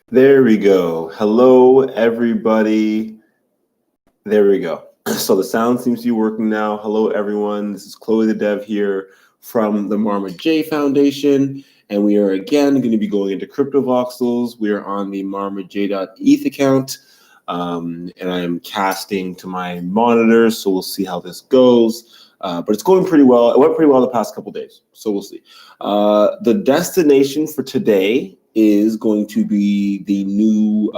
There we go. Hello, everybody. There we go. So the sound seems to be working now. Hello, everyone. This is Chloe the Dev here from the Marma Foundation, and we are again going to be going into crypto voxels. We are on the marmaj.eth account, and I am casting to my monitor, so we'll see how this goes. But it's going pretty well. It went pretty well the past couple days, so we'll see. The destination for today is going to be the new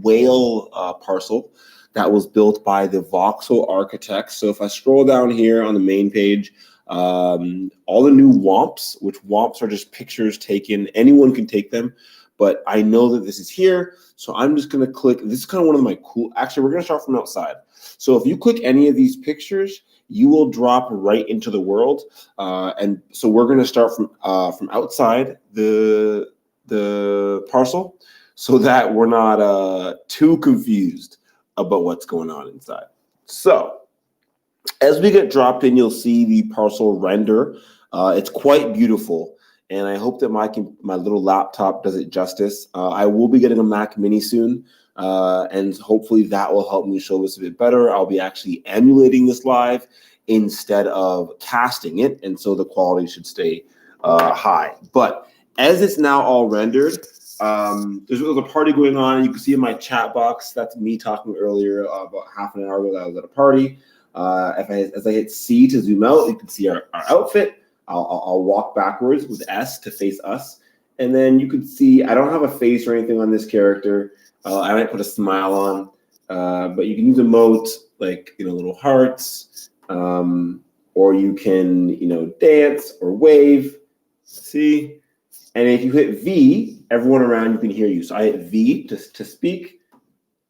whale parcel that was built by the voxel architects. So if I scroll down here on the main page, all the new WOMPs, which WOMPs are just pictures taken, anyone can take them, but I know that this is here, so I'm just going to click. This is kind of one of my cool, actually, we're going to start from outside. So if you click any of these pictures, you will drop right into the world. And so we're going to start from outside the parcel so that we're not too confused about what's going on inside. So as we get dropped in, you'll see the parcel render. It's quite beautiful, and I hope that my little laptop does it justice. I will be getting a Mac Mini soon, and hopefully that will help me show this a bit better. I'll be actually emulating this live instead of casting it, and so the quality should stay high. But as it's now all rendered, there's a party going on. You can see in my chat box, that's me talking earlier about half an hour ago that I was at a party. As I hit C to zoom out, you can see our outfit. I'll walk backwards with S to face us. And then you can see, I don't have a face or anything on this character. I might put a smile on, but you can use emotes like, little hearts, or you can, dance or wave. See? And if you hit V, everyone around you can hear you. So I hit V to speak,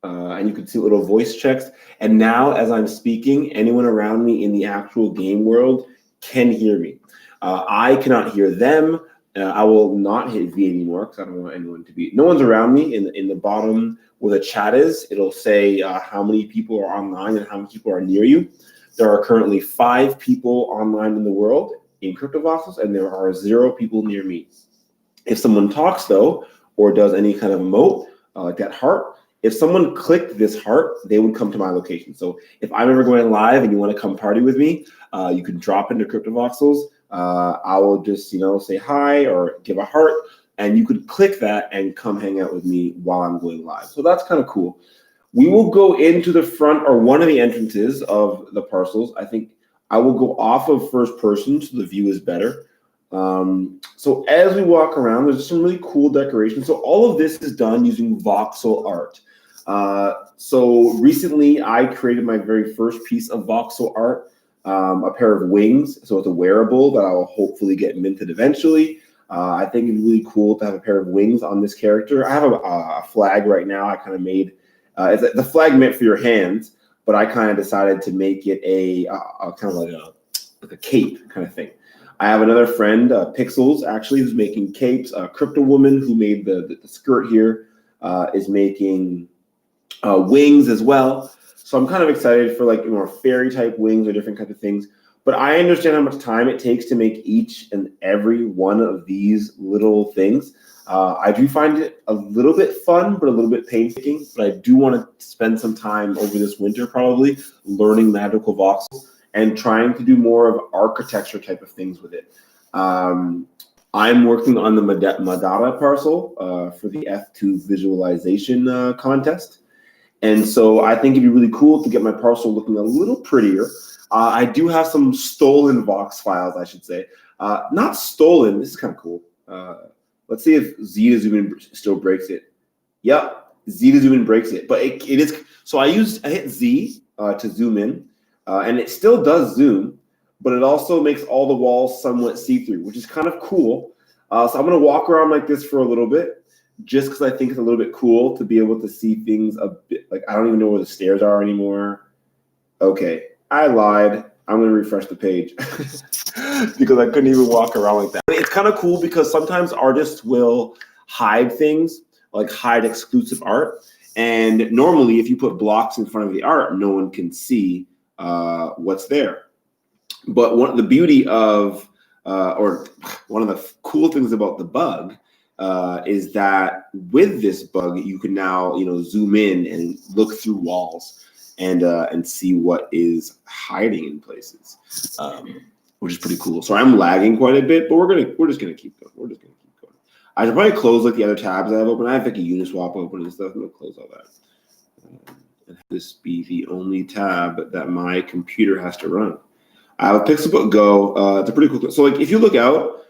and you can see little voice checks. And now as I'm speaking, anyone around me in the actual game world can hear me. I cannot hear them. I will not hit V anymore because I don't want anyone to be. No one's around me. In the bottom where the chat is, it'll say how many people are online and how many people are near you. There are currently 5 people online in the world in CryptoVoxels, and there are 0 people near me. If someone talks, though, or does any kind of emote, like that heart, if someone clicked this heart, they would come to my location. So if I'm ever going live and you want to come party with me, you can drop into CryptoVoxels. I will just, say hi or give a heart, and you could click that and come hang out with me while I'm going live. So that's kind of cool. We will go into the front or one of the entrances of the parcels. I think I will go off of first person so the view is better. So as we walk around, there's some really cool decorations. So all of this is done using voxel art. So recently I created my very first piece of voxel art, a pair of wings. So it's a wearable that I will hopefully get minted eventually. I think it's really cool to have a pair of wings on this character. I have a flag right now. I kind of made, the flag meant for your hands, but I kind of decided to make it a kind of like a cape kind of thing. I have another friend, Pixels, actually, who's making capes. Crypto Woman, who made the skirt here, is making wings as well. So I'm kind of excited for more fairy type wings or different kinds of things. But I understand how much time it takes to make each and every one of these little things. I do find it a little bit fun, but a little bit painstaking. But I do want to spend some time over this winter probably learning magical voxels and trying to do more of architecture type of things with it. I'm working on the Madara parcel for the F2 visualization contest. And so I think it'd be really cool to get my parcel looking a little prettier. I do have some stolen Vox files, I should say. Not stolen, this is kind of cool. Let's see if Z to zoom in still breaks it. Yep, Z to zoom in breaks it. But it is, so I hit Z to zoom in. And it still does zoom, but it also makes all the walls somewhat see-through, which is kind of cool. So I'm going to walk around like this for a little bit, just because I think it's a little bit cool to be able to see things a bit. Like, I don't even know where the stairs are anymore. Okay, I lied. I'm going to refresh the page because I couldn't even walk around like that. It's kind of cool because sometimes artists will hide things, like hide exclusive art. And normally, if you put blocks in front of the art, no one can see what's there. But the beauty of, or one of the cool things about the bug is that with this bug, you can now, zoom in and look through walls and see what is hiding in places, which is pretty cool. So I'm lagging quite a bit, but we're just gonna keep going. I should probably close like the other tabs I have open. I have like a Uniswap open and stuff. I'm gonna close all that. And have this be the only tab that my computer has to run. I have a Pixelbook Go. It's a pretty cool. So like if you look out,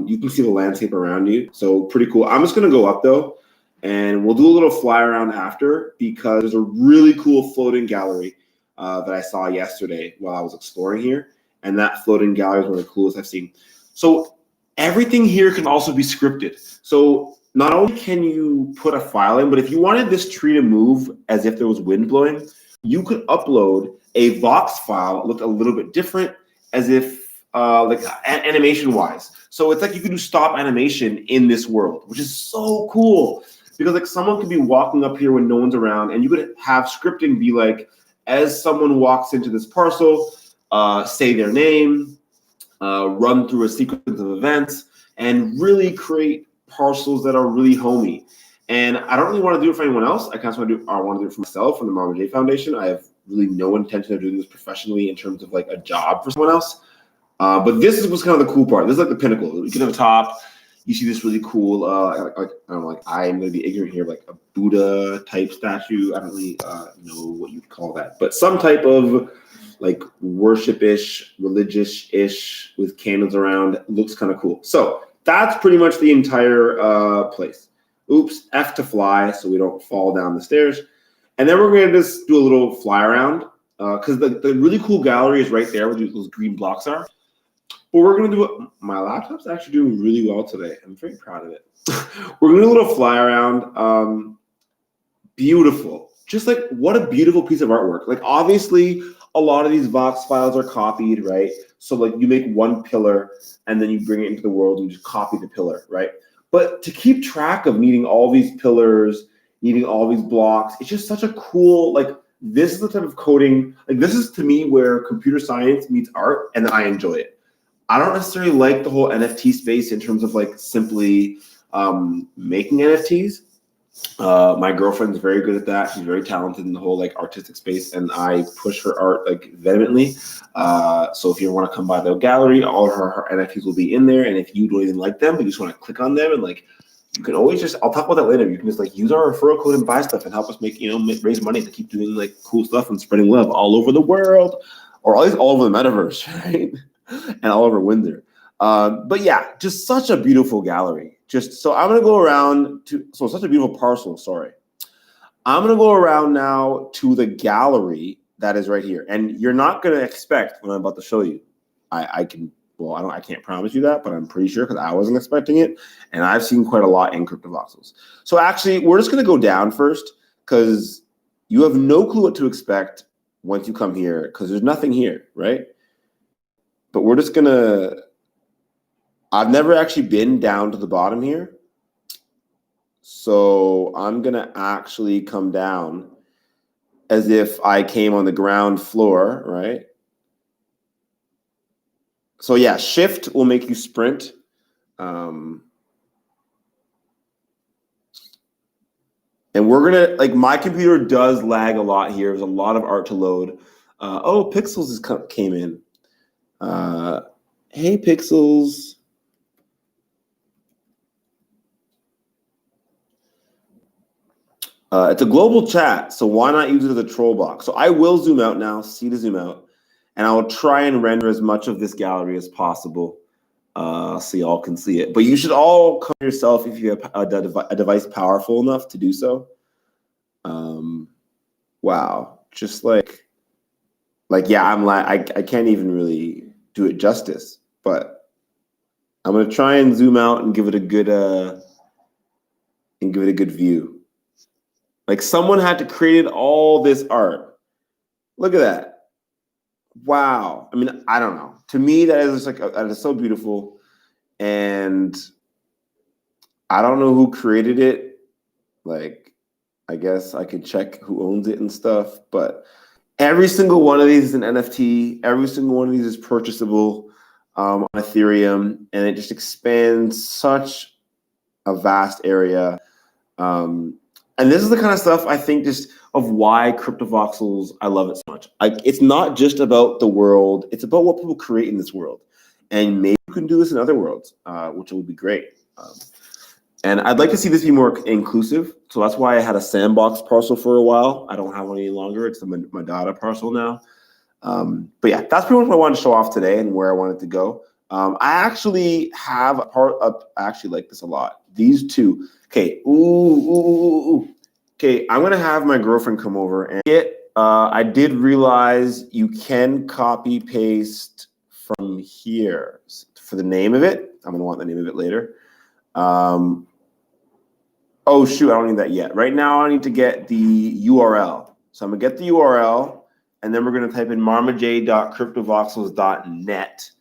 you can see the landscape around you. So pretty cool. I'm just gonna go up though, and we'll do a little fly around after because there's a really cool floating gallery that I saw yesterday while I was exploring here, and that floating gallery is one of the coolest I've seen. So everything here can also be scripted. So not only can you put a file in, but if you wanted this tree to move as if there was wind blowing, you could upload a Vox file that looked a little bit different, as if like animation wise. So it's like you could do stop animation in this world, which is so cool because like someone could be walking up here when no one's around, and you could have scripting be like, as someone walks into this parcel, say their name, run through a sequence of events, and really create parcels that are really homey. And I don't really want to do it for anyone else. I want to do it for myself and the Marma.eth Foundation. I have really no intention of doing this professionally in terms of like a job for someone else. But this was kind of the cool part. This is like the pinnacle. You get to the top, you see this really cool, I don't know, like I'm going to be ignorant here, like a Buddha type statue. I don't really know what you'd call that, but some type of like worship-ish, religious-ish with candles around. Looks kind of cool. So that's pretty much the entire place. Oops, F to fly so we don't fall down the stairs. And then we're going to just do a little fly around because the really cool gallery is right there where those green blocks are. But we're going to do it. My laptop's actually doing really well today. I'm very proud of it. We're going to do a little fly around. Beautiful. Just like what a beautiful piece of artwork. Like obviously a lot of these Vox files are copied, right? So like you make one pillar and then you bring it into the world and you just copy the pillar, right? But to keep track of needing all these pillars, needing all these blocks, it's just such a cool, like this is the type of coding, like this is to me where computer science meets art and I enjoy it. I don't necessarily like the whole NFT space in terms of like simply making NFTs. My girlfriend's very good at that. She's very talented in the whole like artistic space, and I push her art like vehemently. So if you want to come by the gallery, all of her NFTs will be in there. And if you don't even like them, but you just want to click on them and like, you can always just, I'll talk about that later. You can just like use our referral code and buy stuff and help us make, raise money to keep doing like cool stuff and spreading love all over the world, or at least all over the metaverse, right? And all over Windsor. But yeah, just such a beautiful gallery. So I'm going to go around such a beautiful parcel, sorry. I'm going to go around now to the gallery that is right here. And you're not going to expect what I'm about to show you. I can't promise you that, but I'm pretty sure because I wasn't expecting it. And I've seen quite a lot in CryptoVoxels. So actually, we're just going to go down first because you have no clue what to expect once you come here because there's nothing here, right? But we're just going to, I've never actually been down to the bottom here. So I'm going to actually come down as if I came on the ground floor, right? So yeah, shift will make you sprint. And we're going to, like my computer does lag a lot here. There's a lot of art to load. Oh, Pixels came in. Hey, Pixels. It's a global chat, so why not use it as a troll box? So I will zoom out now, see to zoom out, and I will try and render as much of this gallery as possible so y'all can see it. But you should all come yourself if you have a device powerful enough to do so. Wow, just like yeah, I can't even really do it justice, but I'm gonna try and zoom out and give it a good view. Like someone had to create all this art. Look at that. Wow. I mean, I don't know. To me, that is that is so beautiful. And I don't know who created it. Like, I guess I could check who owns it and stuff. But every single one of these is an NFT. Every single one of these is purchasable on Ethereum. And it just expands such a vast area. And this is the kind of stuff I think just of why CryptoVoxels, I love it so much. It's not just about the world, it's about what people create in this world. And maybe you can do this in other worlds, which would be great. And I'd like to see this be more inclusive. So that's why I had a sandbox parcel for a while. I don't have one any longer. It's the Madata parcel now. But yeah, that's pretty much what I wanted to show off today and where I wanted to go. I actually have a part of, I actually like this a lot. These two. Okay. Okay, I'm going to have my girlfriend come over and I did realize you can copy paste from here for the name of it. I'm going to want the name of it later. Oh, shoot, I don't need that yet. Right now, I need to get the URL. So I'm going to get the URL, and then we're going to type in marmaj.cryptovoxels.net,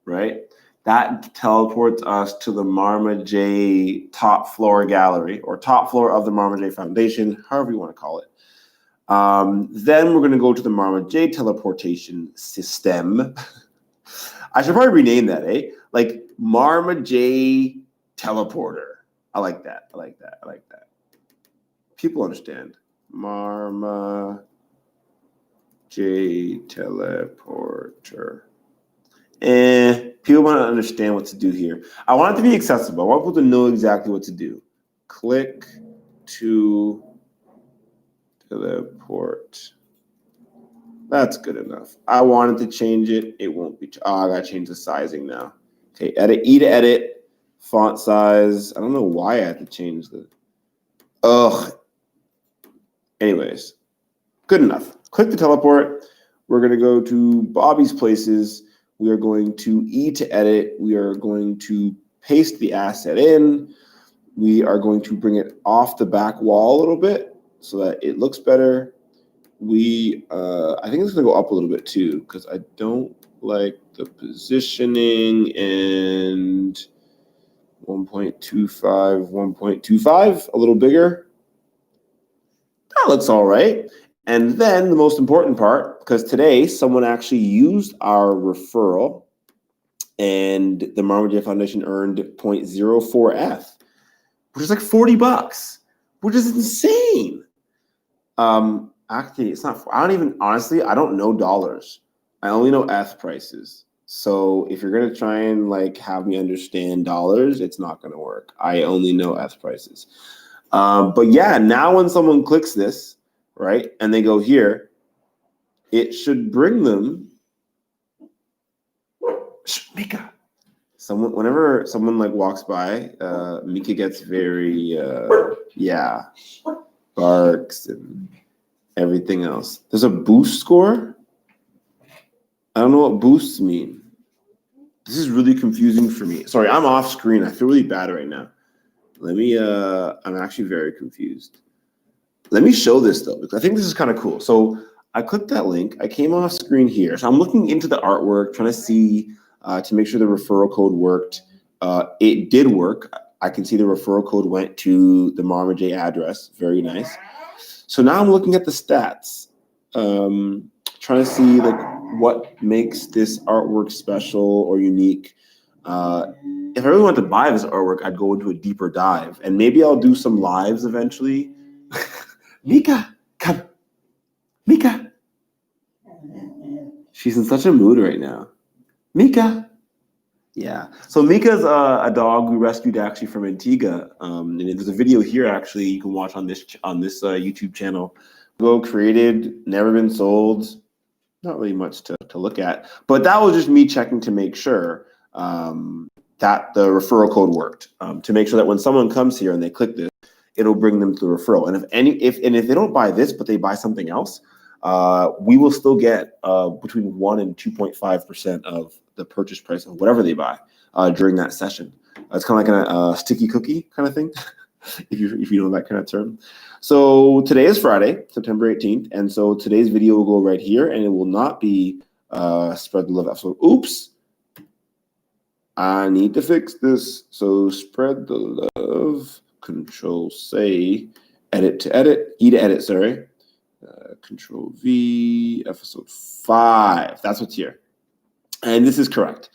right? That teleports us to the Marma J top floor gallery, or top floor of the Marma J Foundation, however you want to call it. Then we're going to go to the Marma J teleportation system. I should probably rename that, eh? Like Marma J teleporter. I like that. I like that. I like that. People understand. Marma J teleporter. People want to understand what to do here. I want it to be accessible. I want people to know exactly what to do. Click to teleport. That's good enough. I wanted to change it. It won't be. Oh, I got to change the sizing now. Okay, edit, E to edit. Font size. I don't know why I had to change the. Ugh. Anyways, good enough. Click the teleport. We're going to go to Bobby's Places. We are going to E to edit. We are going to paste the asset in. We are going to bring it off the back wall a little bit so that it looks better. I think it's going to go up a little bit too because I don't like the positioning, and 1.25, 1.25, a little bigger. That looks all right. And then the most important part, because today someone actually used our referral and the Marma J Foundation earned 0.04 ETH, which is like $40, which is insane. Actually, it's not, I don't know dollars. I only know ETH prices. So if you're going to try and like have me understand dollars, it's not going to work. I only know ETH prices. But yeah, now when someone clicks this, right, and they go here, it should bring them. Mika. Whenever someone like walks by, Mika gets very, barks and everything else. There's a boost score. I don't know what boosts mean. This is really confusing for me. Sorry, I'm off screen. I feel really bad right now. Let me, I'm actually very confused. Let me show this though, because I think this is kind of cool. So I clicked that link. I came off screen here. So I'm looking into the artwork, trying to see, to make sure the referral code worked. It did work. I can see the referral code went to the Marma J address. Very nice. So now I'm looking at the stats, trying to see like what makes this artwork special or unique. If I really want to buy this artwork, I'd go into a deeper dive, and maybe I'll do some lives eventually. Mika, come. Mika. She's in such a mood right now. Mika. Yeah. So Mika's a dog we rescued actually from Antigua. And there's a video here actually you can watch on this YouTube channel. Created, never been sold. Not really much to look at, but that was just me checking to make sure that the referral code worked. To make sure that when someone comes here and they click this, it'll bring them to the referral. And if they don't buy this, but they buy something else, we will still get between 1 and 2.5% of the purchase price of whatever they buy during that session. It's kind of like a sticky cookie kind of thing, if you know that kind of term. So today is Friday, September 18th, and so today's video will go right here, and it will not be spread the love episode. Oops. I need to fix this. So spread the love, Control say, edit to edit, E to edit, sorry. Control V, episode 5. That's what's here. And this is correct.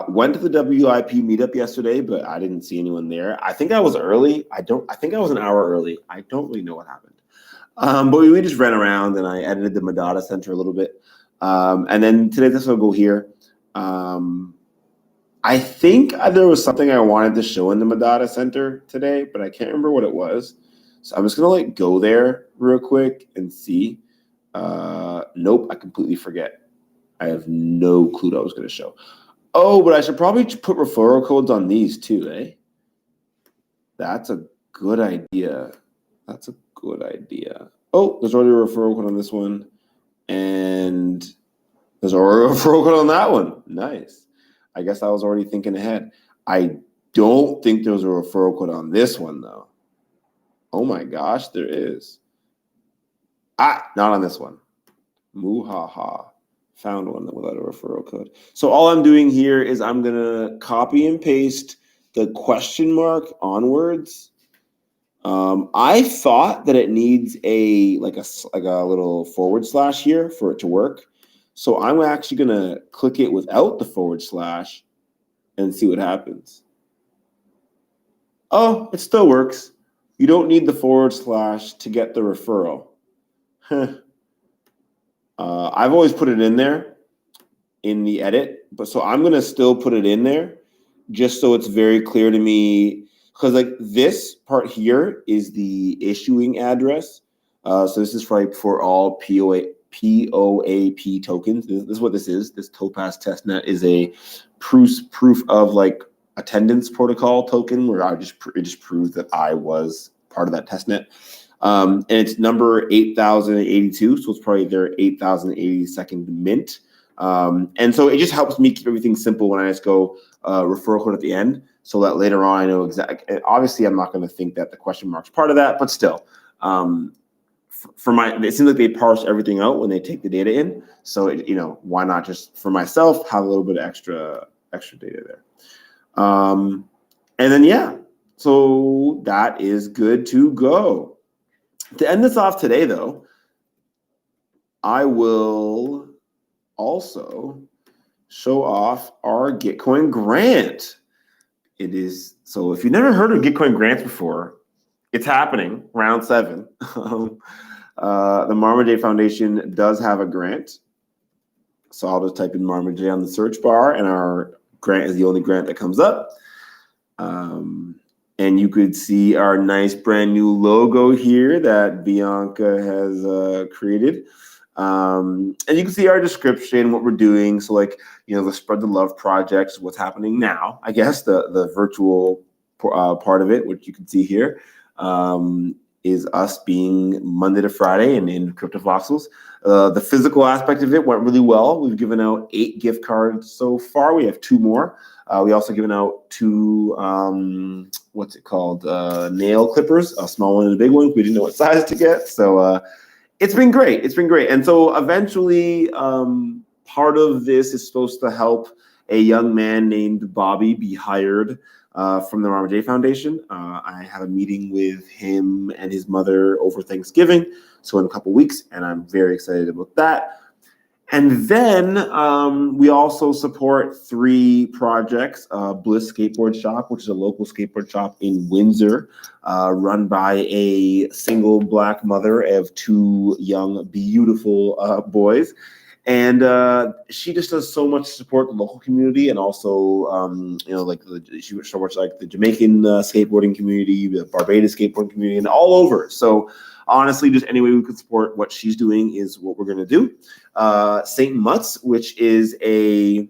Went to the WIP meetup yesterday, but I didn't see anyone there. I think I was early. I think I was an hour early. I don't really know what happened. But we just ran around and I edited the Madada Center a little bit. And then today this will go here. I think there was something I wanted to show in the Madada Center today, but I can't remember what it was. So I'm just gonna go there real quick and see. Nope, I completely forget. I have no clue what I was gonna show. Oh, but I should probably put referral codes on these too, eh? That's a good idea. That's a good idea. Oh, there's already a referral code on this one. And there's already a referral code on that one. Nice. I guess I was already thinking ahead. I don't think there's a referral code on this one, though. Oh my gosh, there is. Not on this one. Muhaha. Found one without a referral code. So all I'm doing here is I'm going to copy and paste the question mark onwards. I thought that it needs a little forward slash here for it to work. So I'm actually going to click it without the forward slash and see what happens. Oh, it still works. You don't need the forward slash to get the referral. I've always put it in there in the edit, but so I'm going to still put it in there just so it's very clear to me, because like this part here is the issuing address. So this is for all POAP tokens. This is what this is. This Topaz testnet is a proof of like attendance protocol token where it just proves that I was part of that testnet. And it's number 8082, so it's probably their 8082nd mint. And so it just helps me keep everything simple when I just go referral code at the end, so that later on I know exactly. Obviously, I'm not going to think that the question mark's part of that, but still, it seems like they parse everything out when they take the data in. So why not just for myself have a little bit of extra data there? And then so that is good to go. To end this off today, though, I will also show off our Gitcoin grant. It is, so if you've never heard of Gitcoin grants before, it's happening, round 7. The Marma.eth Foundation does have a grant. So I'll just type in Marma.eth on the search bar, and our grant is the only grant that comes up. And you could see our nice brand new logo here that Bianca has created. And you can see our description, what we're doing. So the Spread the Love project is what's happening now. I guess the virtual part of it, which you can see here, is us being Monday to Friday and in Crypto Voxels. The physical aspect of it went really well. We've given out 8 gift cards so far. We have 2 more. We also given out 2, nail clippers, a small one and a big one. We didn't know what size to get. So it's been great. It's been great. And so eventually part of this is supposed to help a young man named Bobby be hired from the Marma.eth Foundation. I have a meeting with him and his mother over Thanksgiving, so in a couple weeks, and I'm very excited about that. And then we also support 3 projects. Bliss Skateboard Shop, which is a local skateboard shop in Windsor, run by a single Black mother of 2 young, beautiful boys. And she just does so much to support the local community, and also, she supports the Jamaican skateboarding community, the Barbados skateboarding community, and all over. So honestly, just any way we could support what she's doing is what we're going to do. St. Mutt's, which is I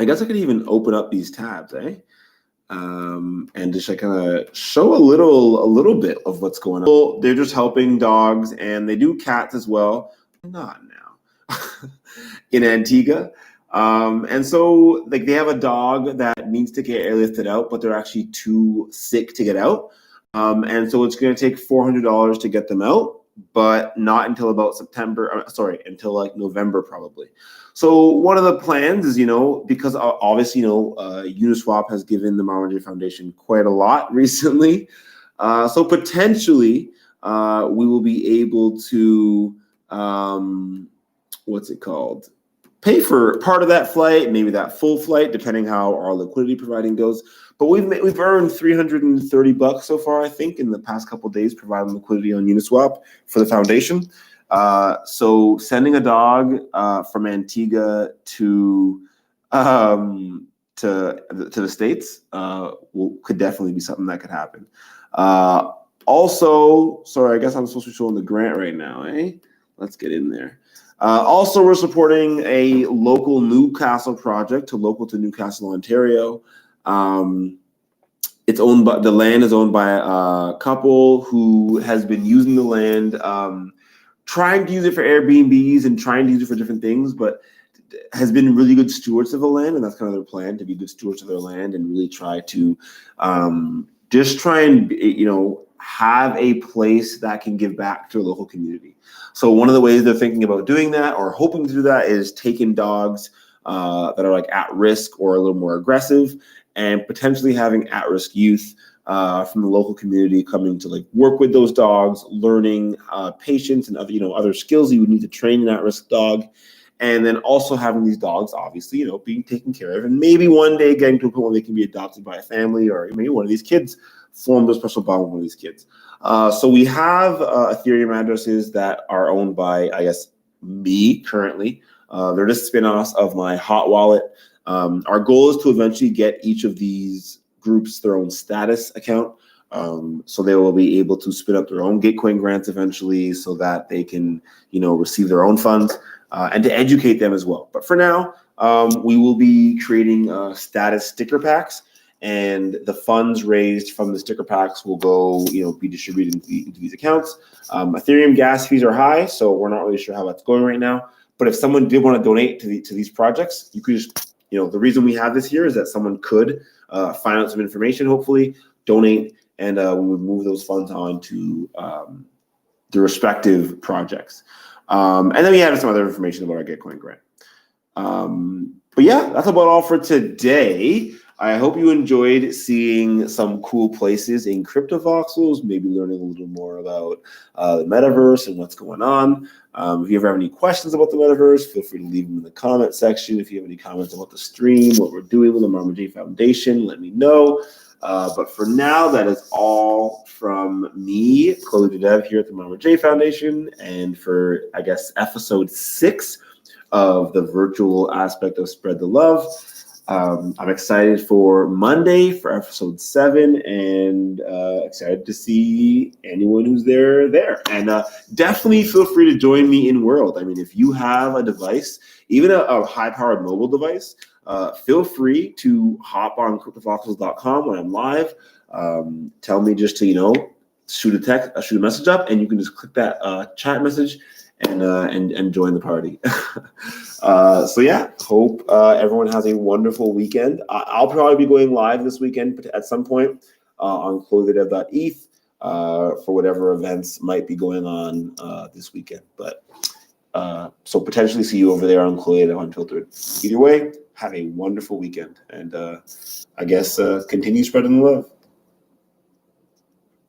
guess I could even open up these tabs, and just kind of show a little bit of what's going on. Well, they're just helping dogs, and they do cats as well. Not now. In Antigua. And so they have a dog that needs to get airlifted out, but they're actually too sick to get out. And so it's going to take $400 to get them out, but not until about until November probably. So one of the plans is, because obviously, Uniswap has given the Marma.eth Foundation quite a lot recently. So potentially we will be able to, pay for part of that flight, maybe that full flight, depending how our liquidity providing goes. But we've earned $330 so far, I think, in the past couple of days, providing liquidity on Uniswap for the foundation. So sending a dog from Antigua to the States could definitely be something that could happen. Also, sorry, I guess I'm supposed to be showing the grant right now, eh? Let's get in there. Also, we're supporting a local Newcastle project, local to Newcastle, Ontario. It's owned by, the land is owned by a couple who has been using the land, trying to use it for Airbnbs and trying to use it for different things, but has been really good stewards of the land, and that's kind of their plan, to be good stewards of their land and really try to just try and, you know, have a place that can give back to a local community. So one of the ways they're thinking about doing that or hoping to do that is taking dogs that are like at risk or a little more aggressive, and potentially having at-risk youth from the local community coming to like work with those dogs, learning patience and other, you know, other skills you would need to train an at-risk dog. And then also having these dogs, obviously, you know, being taken care of, and maybe one day getting to a point where they can be adopted by a family, or maybe one of these kids form a special bond with one of these kids. So we have Ethereum addresses that are owned by, I guess, me currently. They're just spin-offs of my hot wallet. Our goal is to eventually get each of these groups their own status account. So they will be able to spin up their own Gitcoin grants eventually, so that they can, you know, receive their own funds. And to educate them as well. But for now, we will be creating status sticker packs, and the funds raised from the sticker packs will go, you know, be distributed into these accounts. Ethereum gas fees are high, so we're not really sure how that's going right now. But if someone did want to donate to these projects, you could just, you know, the reason we have this here is that someone could find out some information, hopefully donate, and we would move those funds on to the respective projects. And then we have some other information about our Gitcoin grant. But yeah, that's about all for today. I hope you enjoyed seeing some cool places in CryptoVoxels, maybe learning a little more about the metaverse and what's going on. If you ever have any questions about the metaverse, feel free to leave them in the comment section. If you have any comments about the stream, what we're doing with the Marma.eth Foundation, let me know. But for now, that is all from me, Chloe the Dev, here at the Marma.eth Foundation, and for, I guess, episode 6 of the virtual aspect of Spread the Love. I'm excited for Monday for episode 7, and excited to see anyone who's there. And definitely feel free to join me in World. I mean, if you have a device, even a high-powered mobile device, feel free to hop on cryptovoxels.com when I'm live. Tell me just to, you know, shoot a message up, and you can just click that chat message and join the party. So yeah, hope everyone has a wonderful weekend. I'll probably be going live this weekend at some point on clothedev.eth for whatever events might be going on this weekend. But so potentially see you over there on Clothedev Unfiltered. Either way, have a wonderful weekend, and I guess continue spreading the love.